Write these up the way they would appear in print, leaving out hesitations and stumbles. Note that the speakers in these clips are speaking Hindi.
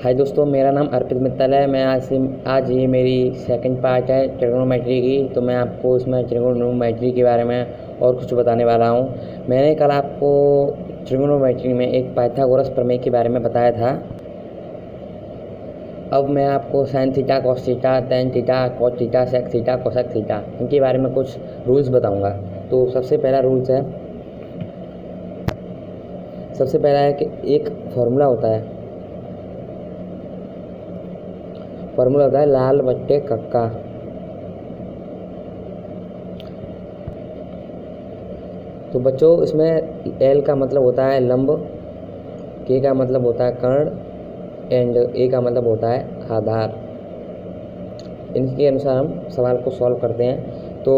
हाय दोस्तों, मेरा नाम अर्पित मित्तल है। मैं आज ये मेरी सेकंड पार्ट है ट्रिग्नोमेट्री की। तो मैं आपको इसमें ट्रिग्नोमेट्री के बारे में और कुछ बताने वाला हूँ। मैंने कल आपको ट्रिग्नोमेट्री में एक पाइथागोरस प्रमेय के बारे में बताया था। अब मैं आपको sine theta, cos theta, tan theta, cot theta, sec theta, cosec theta इनके बारे में कुछ रूल्स बताऊँगा। तो सबसे पहला है कि एक फार्मूला होता है लाल बट्टे कक्का। तो बच्चों, इसमें एल का मतलब होता है लंब, के का मतलब होता है कर्ण एंड ए का मतलब होता है आधार। इनके अनुसार हम सवाल को सॉल्व करते हैं। तो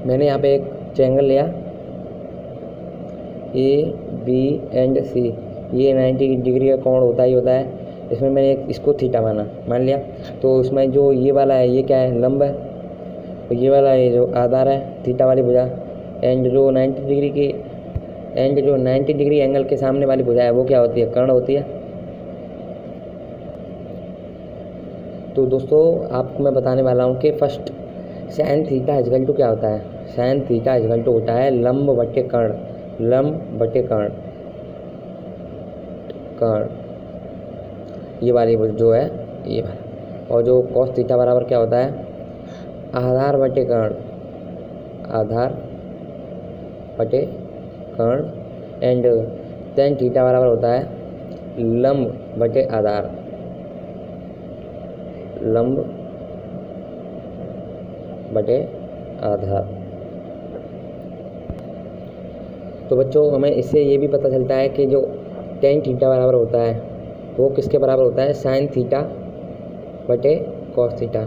मैंने यहाँ पे एक ट्रायंगल लिया ए बी एंड सी। ये 90 डिग्री का कोण होता है। इसमें मैंने इसको थीटा मान लिया। तो इसमें जो ये वाला है ये क्या है, लंब है। तो ये वाला है जो आधार है, थीटा वाली भुजा। एंड जो 90 डिग्री एंगल के सामने वाली भुजा है वो क्या होती है, कर्ण होती है। तो दोस्तों, आपको मैं बताने वाला हूँ कि first sine theta equal to क्या होता है। साइन थीटा इक्वल टू होता है लंब बटे कर्ण। ये वाली जो है ये वाला। और जो कॉस थीटा बराबर क्या होता है, आधार बटे कर्ण। एंड टेन थीटा बराबर होता है लंब बटे आधार। तो बच्चों, हमें इससे ये भी पता चलता है कि जो टेन थीटा बराबर होता है वो किसके बराबर होता है, साइन थीटा बटे कॉस थीटा।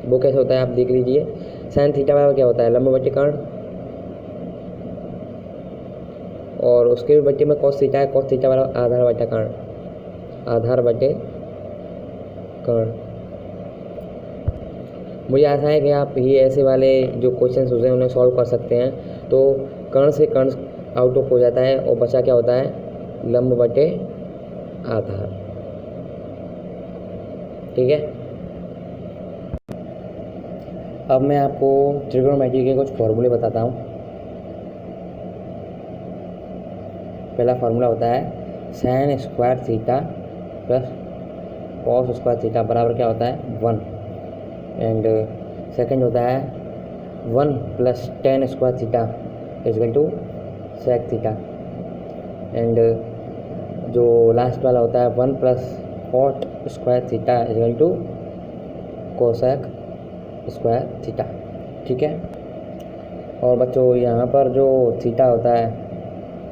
वो कैसे होता है आप देख लीजिए। साइन थीटा बराबर क्या होता है, लंब बटे कर्ण। और उसके भी बटे में कॉस थीटा है। कॉस थीटा बराबर आधार बटे कर्ण। मुझे आशा है कि आप ये ऐसे वाले जो क्वेश्चन होते हैं उन्हें सॉल्व कर सकते हैं। तो कर्ण से कर्ण आउट ऑफ हो जाता है और बचा क्या होता है, लंब बटे आधार। ठीक है। अब मैं आपको ट्रिग्नोमेट्री के कुछ फॉर्मूले बताता हूँ। पहला फार्मूला होता है sine square theta plus cos square theta बराबर क्या होता है, 1। एंड सेकंड होता है 1 plus tan square theta equal to sec theta. And जो लास्ट वाला होता है 1 plus cot square theta equal to cosec square theta. ठीक है। और बच्चों, यहाँ पर जो थीटा होता है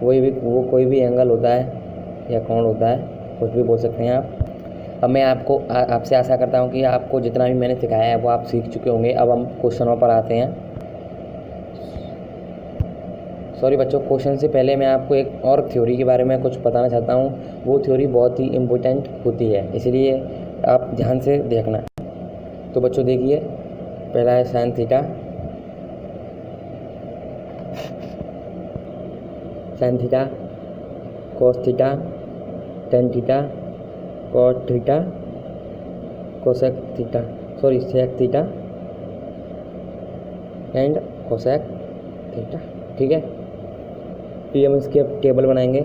वो कोई भी एंगल होता है या कोण होता है, कुछ भी बोल सकते हैं आप। अब मैं आपसे आशा करता हूँ कि आपको जितना भी मैंने सिखाया है वो आप सीख चुके होंगे। अब हम क्वेश्चनों पर आते हैं। सॉरी बच्चों, क्वेश्चन से पहले मैं आपको एक और थ्योरी के बारे में कुछ बताना चाहता हूँ। वो थ्योरी बहुत ही इम्पोर्टेंट होती है, इसलिए आप ध्यान से देखना। तो बच्चों देखिए, पहला है sine theta cos theta, tan theta, cot theta, sec theta and cosec theta. ठीक है। तो हम इसके टेबल बनाएंगे।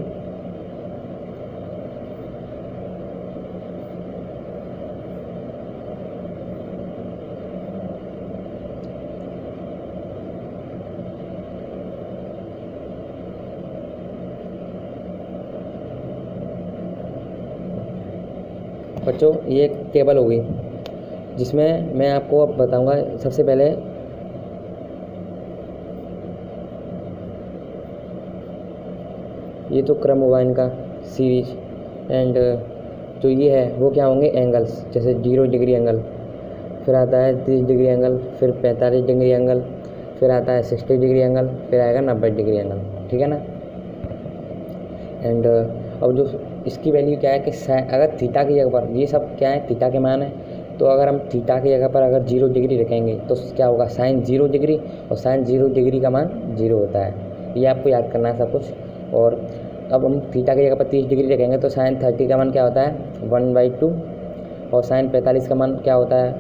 बच्चों, ये एक टेबल होगी जिसमें मैं आपको अब बताऊंगा। सबसे पहले ये तो क्रम होगा इनका, सीरीज। एंड जो ये है वो क्या होंगे, एंगल्स। जैसे 0 डिग्री एंगल, फिर आता है 30 डिग्री एंगल, फिर 45 डिग्री एंगल, फिर आता है 60 डिग्री एंगल, फिर आएगा 90 डिग्री एंगल। ठीक है ना। एंड अब जो इसकी वैल्यू क्या है कि अगर थीटा की जगह पर, ये सब क्या है, थीटा के मान है। तो अगर हम थीटा की जगह पर अगर 0 डिग्री रखेंगे तो क्या होगा, साइन 0 डिग्री। और साइन 0 डिग्री का मान 0 होता है। ये आपको याद करना है सब कुछ। और अब हम थीटा की जगह पर 30 डिग्री रखेंगे तो साइन 30 का मान क्या होता है 1/2 और साइन 45 का मान क्या होता है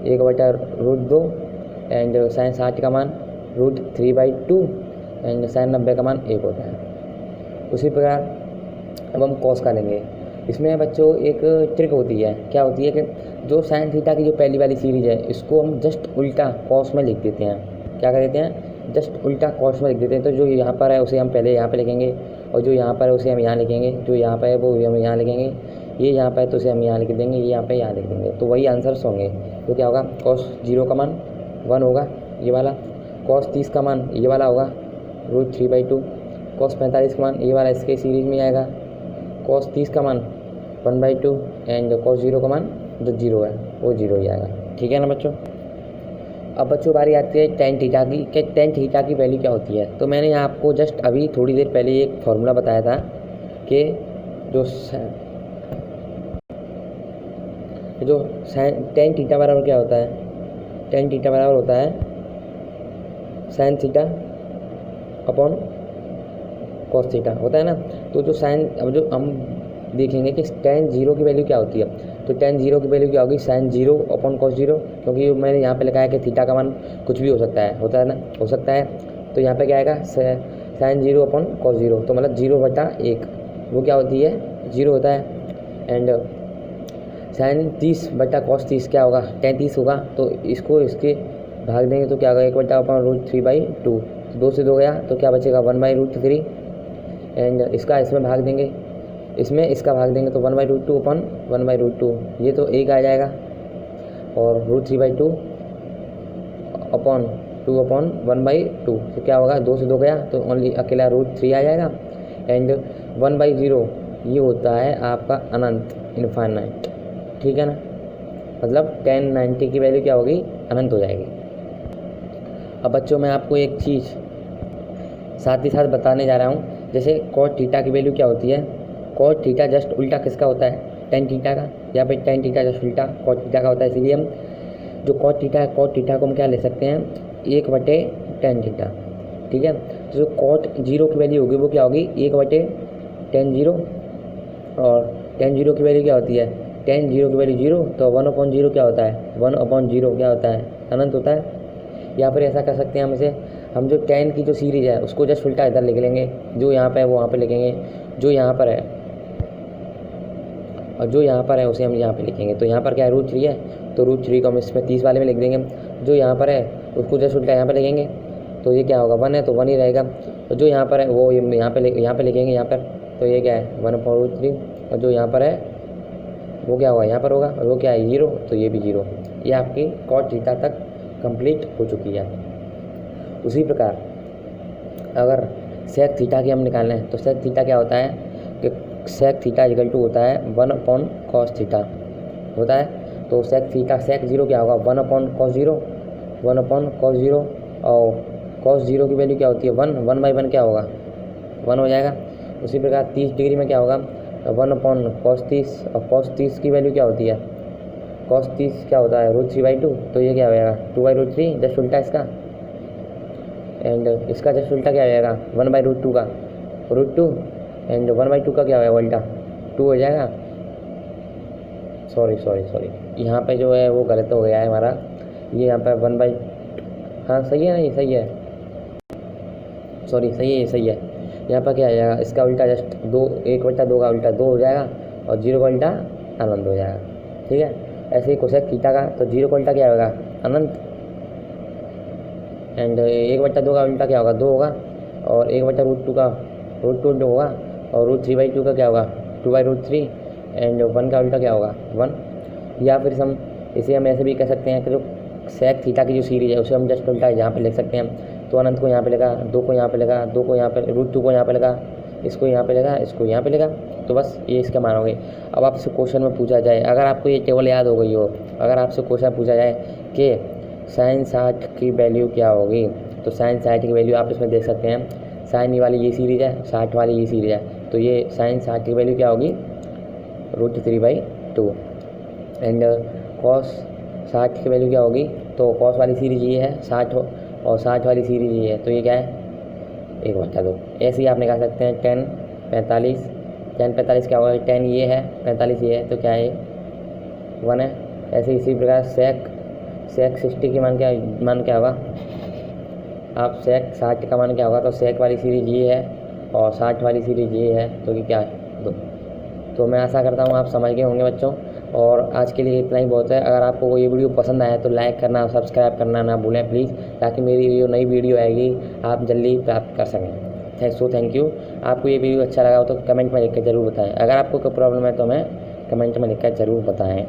1/√2 एंड साइन 60 का मान √3/2 एंड साइन 90 का मान 1 होता है। उसी प्रकार अब हम कॉस का लेंगे। इसमें बच्चों एक ट्रिक होती है, क्या होती है कि जो साइन थीटा की जो पहली वाली सीरीज है इसको हम जस्ट उल्टा कॉस में लिख देते हैं। क्या कर देते हैं, जस्ट उल्टा कॉस में लिख देते हैं। तो जो यहाँ पर है उसे हम पहले यहाँ पर लिखेंगे और जो यहाँ पर है उसे हम यहाँ लिखेंगे, जो यहाँ पर है वो हम यहाँ लिखेंगे, ये यहाँ पर है तो उसे हम यहाँ लिख देंगे, ये यहाँ पर यहाँ लिख देंगे। तो वही आंसर्स होंगे। तो क्या होगा, कॉस 0 का मान 1 होगा ये वाला, कॉस 30 का मान ये वाला होगा √3/2, कॉस 45 का मान ये वाला इसके सीरीज में आएगा, कॉस 30 का मान 1/2 एंड कॉस 0 का मान जो 0 है वो 0 ही आएगा। ठीक है ना बच्चों। अब बच्चों बारी आती है टेन थीटा की, कि टेन थीटा की वैल्यू क्या होती है। तो मैंने आपको जस्ट अभी थोड़ी देर पहले एक फार्मूला बताया था कि जो टेन थीटा बराबर क्या होता है, टेन थीटा बराबर होता है sine theta upon cos theta होता है ना। तो जो साइन, अब जो हम देखेंगे कि tan 0 की वैल्यू क्या होती है। तो tan 0 की वैल्यू क्या होगी, साइन 0 अपॉन कॉस 0, क्योंकि मैंने यहाँ पे लिखा है कि थीटा का मान कुछ भी हो सकता है, होता है ना, हो सकता है। तो यहाँ पे क्या आएगा, साइन 0 अपॉन कॉस 0, तो मतलब 0/1 वो क्या होती है 0 होता है। एंड साइन 30/cos 30 क्या होगा, tan 30 होगा। तो इसको इसके भाग देंगे तो क्या होगा 1/√3/2, 2 से 2 गया तो क्या बचेगा 1/√3 एंड इसका इसमें भाग देंगे, इसमें इसका भाग देंगे तो 1/√2 अपॉन 1/√2, ये तो 1 आ जाएगा और √3/2 अपॉन 2 अपॉन 1/2 तो क्या होगा 2 से 2 गया तो ओनली अकेला √3 आ जाएगा एंड 1/0 ये होता है आपका अनंत, इनफाइनाइट। ठीक है ना, मतलब tan 90 की वैल्यू क्या होगी, अनंत हो जाएगी। अब बच्चों मैं आपको एक चीज़ साथ ही साथ बताने जा रहा हूँ, जैसे cos थीटा की वैल्यू क्या होती है। cos थीटा जस्ट उल्टा किसका होता है, tan थीटा का। यहाँ पे tan थीटा जस्ट उल्टा cos थीटा का होता है, इसीलिए हम जो cos थीटा है, cos थीटा को हम क्या ले सकते हैं 1/tan थीटा। ठीक है, तो जो cos 0 की वैल्यू होगी वो क्या होगी 1/tan 0 और tan 0 की वैल्यू क्या होती है, tan 0 की वैल्यू 0, तो 1/0 क्या होता है, 1/0 क्या होता है, अनंत होता है। या फिर ऐसा कर सकते हैं हम इसे, हम जो tan की जो सीरीज है उसको जस्ट उल्टा इधर लिख लेंगे, जो यहाँ पे है वो वहाँ पे लिखेंगे, जो यहाँ पर है और जो यहाँ पर है उसे हम यहाँ पे लिखेंगे। तो यहाँ पर क्या है √3 है, तो √3 को हम इसमें 30 वाले में लिख देंगे, जो यहाँ पर है उसको जस्ट उल्टा यहाँ पर लिखेंगे, तो ये क्या होगा 1 है तो 1 ही रहेगा। तो जो यहाँ पर है वो यहाँ पे लिखेंगे यहाँ पर, तो ये क्या है 1/√3 और जो यहाँ पर है वो क्या होगा यहाँ पर होगा, और वो क्या है 0, तो ये भी 0। ये आपकी cos थीटा तक कंप्लीट हो चुकी है। उसी प्रकार अगर sec थीटा की हम निकालना है तो sec थीटा क्या होता है कि sec थीटा इक्वल टू होता है 1/cos थीटा होता है। तो sec थीटा sec 0 क्या होगा 1/cos 0, 1/cos 0 और cos 0 की वैल्यू क्या होती है 1/1 क्या होगा 1 हो जाएगा। उसी प्रकार 30 डिग्री में क्या होगा 1/cos 30 और cos 30 की वैल्यू क्या होती है, cos 30 क्या होता है √3/2, तो ये क्या हो जाएगा 2/√3 जस्ट उल्टा इसका, एंड इसका जस्ट उल्टा क्या हो जाएगा 1/√2 का √2 एंड 1/2 का क्या होगा उल्टा 2 हो जाएगा। सॉरी यहाँ पे जो है वो गलत हो गया है हमारा, ये यहाँ पे 1/, हाँ सही है ना, ये सही है, सॉरी सही है, ये सही है। यहाँ पर क्या आ जाएगा इसका उल्टा जस्ट 1/2 का उल्टा 2 हो जाएगा और 0 का उल्टा अनंत हो जाएगा। ठीक है, ऐसे ही कोसेक थीटा का, तो 0 का उल्टा क्या होगा अनंत एंड 1/2 का उल्टा क्या होगा 2 होगा और 1/√2 का √2 होगा और √3/2 का क्या होगा 2/√3 एंड 1 का उल्टा क्या होगा 1। या फिर हम ऐसे भी कह सकते हैं कि जो sec थीटा की जो सीरीज है उसे हम जस्ट उल्टा यहाँ पे लिख सकते हैं। तो अनंत को यहाँ पे लगा, 2 को यहाँ पे लगा, 2 को यहाँ पे √2 को यहाँ पे लगा, इसको यहाँ पे लगा, इसको यहाँ पे लगा, तो बस ये इसके मान हो गए। अब आपसे क्वेश्चन में पूछा जाए, अगर आपको ये टेबल याद हो गई हो, अगर आपसे क्वेश्चन पूछा जाए कि साइन 60 की वैल्यू क्या होगी, तो साइन 60 की वैल्यू आप इसमें देख सकते हैं। साइन वाली ये सीरीज है, 60 वाली ये सीरीज है, तो ये साइन 60 की वैल्यू क्या होगी √3/2 एंड कॉस 60 की वैल्यू क्या होगी, तो कॉस वाली सीरीज ये है 60 और 60 वाली सीरीज ये है, तो ये क्या है 1/2। ऐसे ही आप निकाल सकते हैं tan 45, tan 45 क्या होगा, 10 ये है, 45 ये है, तो क्या है 1 है। ऐसे इसी प्रकार sec 60 की मान क्या होगा, आप sec 60 का मान क्या होगा, तो sec वाली सीरीज ये है और 60 वाली सीरीज ये है, तो कि क्या है 2। तो मैं आशा करता हूँ आप समझ गए होंगे बच्चों, और आज के लिए इतना ही बहुत है। अगर आपको ये वीडियो पसंद आया तो लाइक करना और सब्सक्राइब करना ना भूलें प्लीज़, ताकि मेरी जो नई वीडियो आएगी आप जल्दी प्राप्त कर सकें। Thank you. आपको ये वीडियो अच्छा लगा हो तो कमेंट में लिख कर ज़रूर बताएं। अगर आपको कोई प्रॉब्लम है तो हमें कमेंट में लिख कर ज़रूर बताएं।